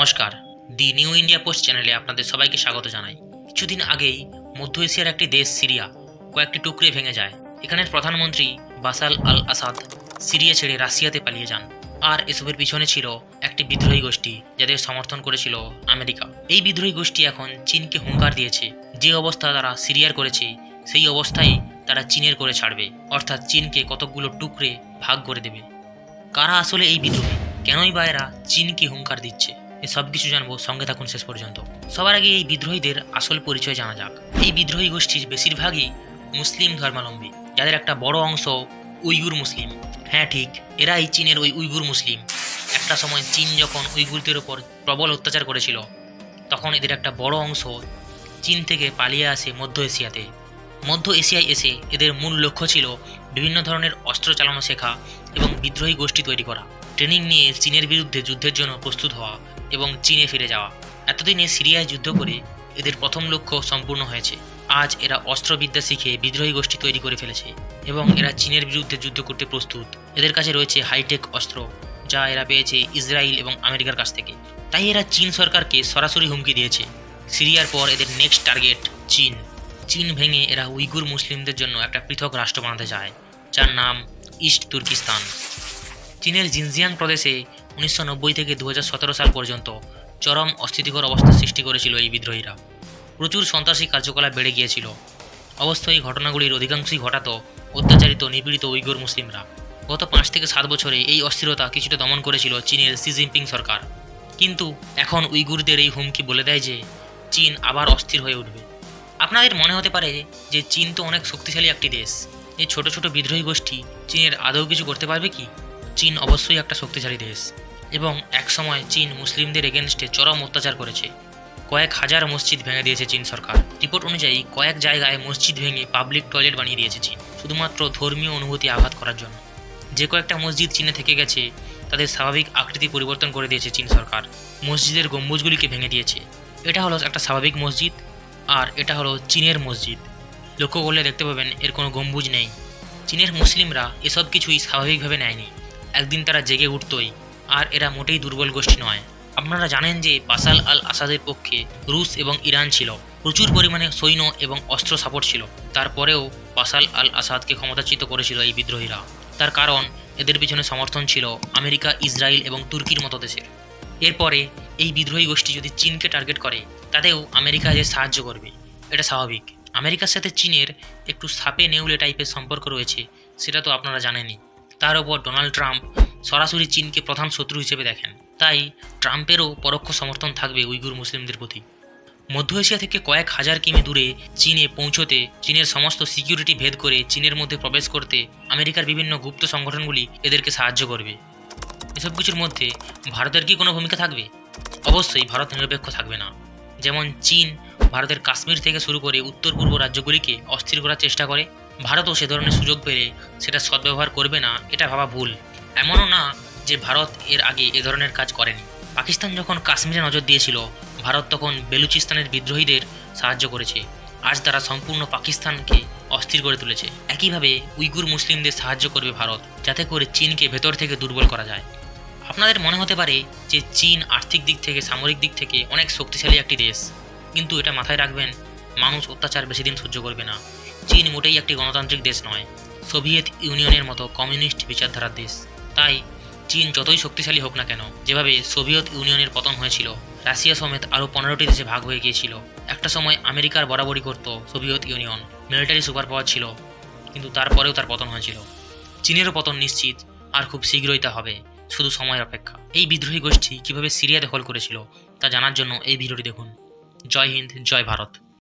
নমস্কার, দি new India post চ্যানেলে আপনাদের সবাইকে স্বাগত জানাই। কিছুদিন আগেই মধ্য এশিয়ার একটি দেশ সিরিয়া কয়েকটি টুকরে ভেঙে যায়। এখানের প্রধানমন্ত্রী বাশার আল আসাদ সিরিয়া ছেড়ে রাশিয়াতে পালিয়ে যান। আর এসবের পিছনে ছিল একটি বিদ্রোহী গোষ্ঠী যাদের সমর্থন করেছিল আমেরিকা। এই বিদ্রোহী গোষ্ঠী এখন চীনকে হুঙ্কার দিয়েছে, যে অবস্থা তারা সিরিয়ার করেছে সেই অবস্থায় তারা চীনের করে ছাড়বে, অর্থাৎ চীনকে কতকগুলো টুকরে ভাগ করে দেবে। কারা আসলে এই বিদ্রোহী, কেনই বা এরা চীনকে হুঙ্কার দিচ্ছে, সব কিছু জানবো, সঙ্গে থাকুন শেষ পর্যন্ত। সবার আগে এই বিদ্রোহীদের আসল পরিচয় জানা যাক। এই বিদ্রোহী গোষ্ঠীর বেশিরভাগই মুসলিম ধর্মাবলম্বী, যাদের একটা বড় অংশ উইগুর মুসলিম। হ্যাঁ ঠিক, এরাই চীনের ওই উইগুর মুসলিম। একটা সময় চীন যখন উইগুরদের ওপর প্রবল অত্যাচার করেছিল, তখন এদের একটা বড় অংশ চীন থেকে পালিয়ে আসে মধ্য এশিয়াতে। মধ্য এশিয়ায় এসে এদের মূল লক্ষ্য ছিল বিভিন্ন ধরনের অস্ত্র চালানো শেখা এবং বিদ্রোহী গোষ্ঠী তৈরি করা, ট্রেনিং নিয়ে চীনের বিরুদ্ধে যুদ্ধের জন্য প্রস্তুত হওয়া এবং চীনে ফিরে যাওয়া। এতদিনে সিরিয়ায় যুদ্ধ করে এদের প্রথম লক্ষ্য সম্পূর্ণ হয়েছে। আজ এরা অস্ত্রবিদ্যা শিখে বিদ্রোহী গোষ্ঠী তৈরি করে ফেলেছে এবং এরা চীনের বিরুদ্ধে যুদ্ধ করতে প্রস্তুত। এদের কাছে রয়েছে হাইটেক অস্ত্র, যা এরা পেয়েছে ইসরায়েল এবং আমেরিকার কাছ থেকে। তাই এরা চীন সরকারকে সরাসরি হুমকি দিয়েছে। সিরিয়ার পর এদের নেক্সট টার্গেট চীন। চীন ভেঙে এরা উইগুর মুসলিমদের জন্য একটা পৃথক রাষ্ট্র বানাতে চায়, যার নাম ইস্ট তুর্কিস্তান। চীনের জিনজিয়াং প্রদেশে 1990 থেকে 2017 সাল পর্যন্ত চরম অস্থিতিকর অবস্থা সৃষ্টি করেছিল এই বিদ্রোহীরা। প্রচুর সন্ত্রাসী কার্যকলাপ বেড়ে গিয়েছিল। অবশ্য এই ঘটনাগুলির অধিকাংশই ঘটাত অত্যাচারিত নিপীড়িত উইগুর মুসলিমরা। গত 5 থেকে 7 বছরে এই অস্থিরতা কিছুটা দমন করেছিল চীনের শি জিনপিং সরকার। কিন্তু এখন উইগুরদের এই হুমকি বলে দেয় যে চীন আবার অস্থির হয়ে উঠবে। আপনাদের মনে হতে পারে যে চীন তো অনেক শক্তিশালী একটি দেশ, এই ছোট ছোট বিদ্রোহী গোষ্ঠী চীনের আদৌ কিছু করতে পারবে কি? চীন অবশ্যই একটা শক্তিশালী দেশ এবং একসময় চীন মুসলিমদের এগেনস্টে চরম অত্যাচার করেছে। কয়েক হাজার মসজিদ ভেঙে দিয়েছে চীন সরকার। রিপোর্ট অনুযায়ী কয়েক জায়গায় মসজিদ ভেঙে পাবলিক টয়লেট বানিয়ে দিয়েছে চীন, শুধুমাত্র ধর্মীয় অনুভূতি আঘাত করার জন্য। যে কয়েকটা মসজিদ চীনে থেকে গেছে তাদের স্বাভাবিক আকৃতি পরিবর্তন করে দিয়েছে চীন সরকার। মসজিদের গম্বুজগুলিকে ভেঙে দিয়েছে। এটা হলো একটা স্বাভাবিক মসজিদ, আর এটা হলো চীনের মসজিদ। লক্ষ্য করলে দেখতে পাবেন এর কোনো গম্বুজ নেই। চীনের মুসলিমরা এসব কিছুই স্বাভাবিকভাবে নেয়নি, একদিন তারা জেগে উঠতই। আর এরা মোটেই দুর্বল গোষ্ঠী নয়। আপনারা জানেন যে বাশার আল আসাদের পক্ষে রুশ এবং ইরান ছিল, প্রচুর পরিমাণে সৈন্য এবং অস্ত্র সাপোর্ট ছিল। তারপরেও বাশার আল আসাদকে ক্ষমতাচ্যুত করেছিল এই বিদ্রোহীরা। তার কারণ এদের পিছনে সমর্থন ছিল আমেরিকা, ইসরায়েল এবং তুর্কির মতো দেশের। এরপরে এই বিদ্রোহী গোষ্ঠী যদি চীনকে টার্গেট করে, তাতেও আমেরিকা এদের সাহায্য করবে, এটা স্বাভাবিক। আমেরিকার সাথে চীনের একটু সাপে নেউলে টাইপের সম্পর্ক রয়েছে, সেটা তো আপনারা জানেনই। তার উপর ডোনাল্ড ট্রাম্প সরাসরি চীনকে প্রধান শত্রু হিসেবে দেখেন, তাই ট্রাম্পেরও পরোক্ষ সমর্থন থাকবে উইগুর মুসলিমদের প্রতি। মধ্য এশিয়া থেকে কয়েক হাজার কিমি দূরে চীনে পৌঁছতে, চীনের সমস্ত সিকিউরিটি ভেদ করে চীনের মধ্যে প্রবেশ করতে আমেরিকার বিভিন্ন গুপ্ত সংগঠনগুলি এদেরকে সাহায্য করবে। এসব কিছুর মধ্যে ভারতের কি কোনো ভূমিকা থাকবে? অবশ্যই ভারত নিরপেক্ষ থাকবে না। যেমন চীন ভারতের কাশ্মীর থেকে শুরু করে উত্তর পূর্ব রাজ্যগুলিকে অস্থির করার চেষ্টা করে, ভারতও সে ধরনের সুযোগ পেলে সেটা সদ্ব্যবহার করবে না, এটা ভাবা ভুল। এমনও না যে ভারত এর আগে এ ধরনের কাজ করেনি। পাকিস্তান যখন কাশ্মীরে নজর দিয়েছিল, ভারত তখন বেলুচিস্তানের বিদ্রোহীদের সাহায্য করেছে। আজ তারা সম্পূর্ণ পাকিস্তানকে অস্থির করে তুলেছে। একইভাবে উইগুর মুসলিমদের সাহায্য করবে ভারত, যাতে করে চীনকে ভেতর থেকে দুর্বল করা যায়। আপনাদের মনে হতে পারে যে চীন আর্থিক দিক থেকে, সামরিক দিক থেকে অনেক শক্তিশালী একটি দেশ, কিন্তু এটা মাথায় রাখবেন, মানুষ অত্যাচার বেশি দিন সহ্য করবে না। চীন মোটেই একটি গণতান্ত্রিক দেশ নয়, সোভিয়েত ইউনিয়নের মতো কমিউনিস্ট বিচারধারার দেশ। তাই চীন যতই শক্তিশালী হোক না কেন, যেভাবে সোভিয়েত ইউনিয়নের পতন হয়েছিল, রাশিয়া সমেত আরও 15টি দেশে ভাগ হয়ে গিয়েছিল। একটা সময় আমেরিকার বরাবরই করত Soviet union, military super power ছিল, কিন্তু তারপরেও তার পতন হয়েছিল। চীনেরও পতন নিশ্চিত, আর খুব শীঘ্রই তা হবে, শুধু সময়ের অপেক্ষা। এই বিদ্রোহী গোষ্ঠী কীভাবে সিরিয়া দখল করেছিল তা জানার জন্য এই ভিডিওটি দেখুন। জয় হিন্দ, জয় ভারত।